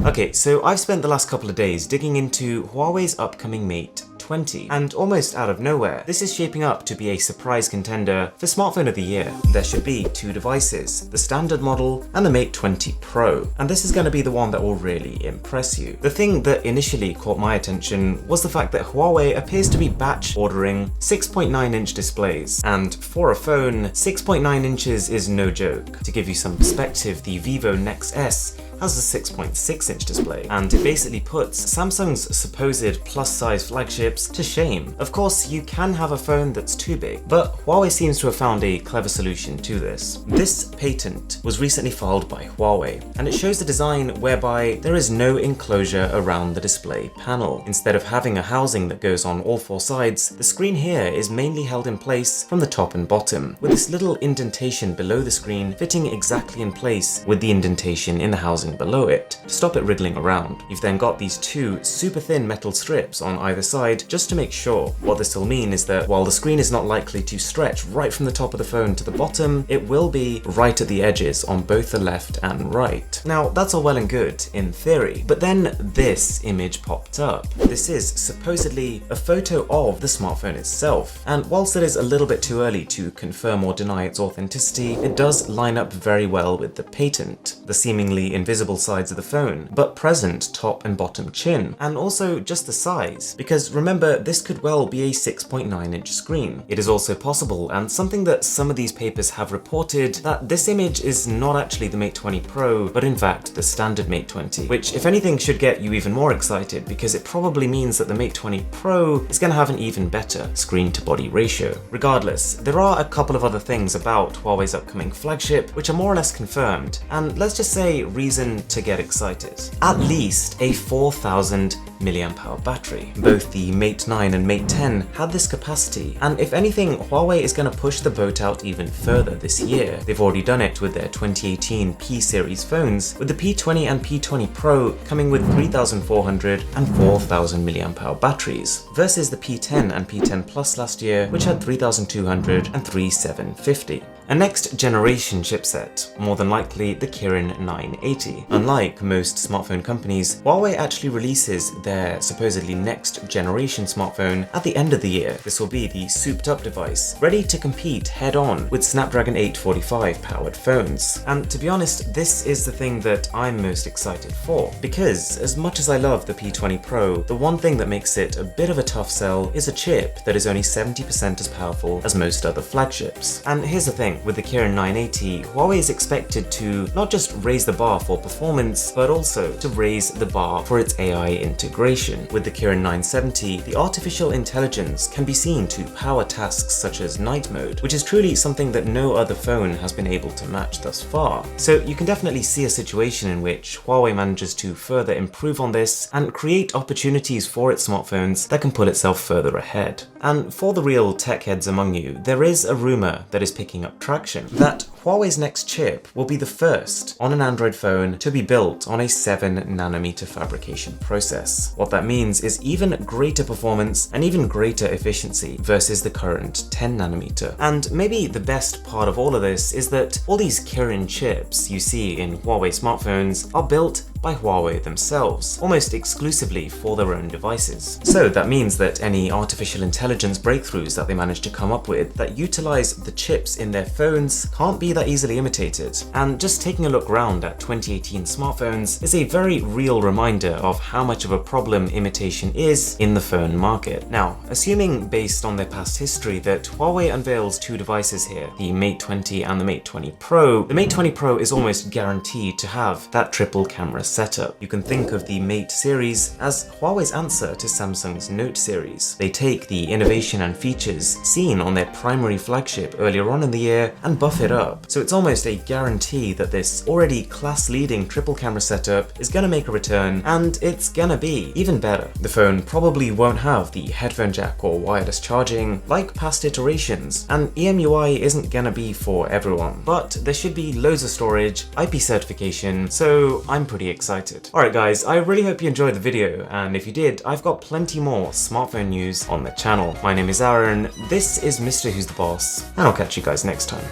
Okay, so I've spent the last couple of days digging into Huawei's upcoming Mate 20, and almost out of nowhere, this is shaping up to be a surprise contender for Smartphone of the Year. There should be two devices, the standard model and the Mate 20 Pro, and this is going to be the one that will really impress you. The thing that initially caught my attention was the fact that Huawei appears to be batch ordering 6.9-inch displays, and for a phone, 6.9 inches is no joke. To give you some perspective, the Vivo Nex S has a 6.6-inch display, and it basically puts Samsung's supposed plus-size flagships to shame. Of course, you can have a phone that's too big, but Huawei seems to have found a clever solution to this. This patent was recently filed by Huawei, and it shows a design whereby there is no enclosure around the display panel. Instead of having a housing that goes on all four sides, the screen here is mainly held in place from the top and bottom, with this little indentation below the screen fitting exactly in place with the indentation in the housing below it to stop it wriggling around. You've then got these two super thin metal strips on either side just to make sure. What this will mean is that while the screen is not likely to stretch right from the top of the phone to the bottom, it will be right at the edges on both the left and right. Now that's all well and good in theory, but then this image popped up. This is supposedly a photo of the smartphone itself, and whilst it is a little bit too early to confirm or deny its authenticity, it does line up very well with the patent. The seemingly invisible sides of the phone, but present top and bottom chin, and also just the size, because remember, this could well be a 6.9-inch screen. It is also possible, and something that some of these papers have reported, that this image is not actually the Mate 20 Pro, but in fact the standard Mate 20, which if anything should get you even more excited, because it probably means that the Mate 20 Pro is going to have an even better screen to body ratio. Regardless, there are a couple of other things about Huawei's upcoming flagship which are more or less confirmed, and let's just say reason to get excited. At least a 4,000 mAh battery. Both the Mate 9 and Mate 10 had this capacity, and if anything, Huawei is going to push the boat out even further this year. They've already done it with their 2018 P series phones, with the P20 and P20 Pro coming with 3,400 and 4,000 mAh batteries, versus the P10 and P10 Plus last year, which had 3,200 and 3,750. A next generation chipset, more than likely the Kirin 980. Unlike most smartphone companies, Huawei actually releases their supposedly next generation smartphone at the end of the year. This will be the souped up device, ready to compete head on with Snapdragon 845 powered phones. And to be honest, this is the thing that I'm most excited for, because as much as I love the P20 Pro, the one thing that makes it a bit of a tough sell is a chip that is only 70% as powerful as most other flagships. And here's the thing, with the Kirin 980, Huawei is expected to not just raise the bar for performance, but also to raise the bar for its AI integration. With the Kirin 970, the artificial intelligence can be seen to power tasks such as night mode, which is truly something that no other phone has been able to match thus far. So you can definitely see a situation in which Huawei manages to further improve on this and create opportunities for its smartphones that can pull itself further ahead. And for the real tech heads among you, there is a rumor that is picking up traction that Huawei's next chip will be the first on an Android phone to be built on a 7nm fabrication process. What that means is even greater performance and even greater efficiency versus the current 10nm. And maybe the best part of all of this is that all these Kirin chips you see in Huawei smartphones are built by Huawei themselves, almost exclusively for their own devices. So that means that any artificial intelligence breakthroughs that they manage to come up with that utilize the chips in their phones can't be that easily imitated. And just taking a look around at 2018 smartphones is a very real reminder of how much of a problem imitation is in the phone market. Now, assuming based on their past history that Huawei unveils two devices here, the Mate 20 and the Mate 20 Pro, the Mate 20 Pro is almost guaranteed to have that triple camera setup. You can think of the Mate series as Huawei's answer to Samsung's Note series. They take the innovation and features seen on their primary flagship earlier on in the year and buff it up. So it's almost a guarantee that this already class-leading triple camera setup is gonna make a return, and it's gonna be even better. The phone probably won't have the headphone jack or wireless charging like past iterations, and EMUI isn't gonna be for everyone, but there should be loads of storage, IP certification, so I'm pretty excited. Alright guys, I really hope you enjoyed the video, and if you did, I've got plenty more smartphone news on the channel. My name is Aaron, this is Mr. Who's the Boss, and I'll catch you guys next time.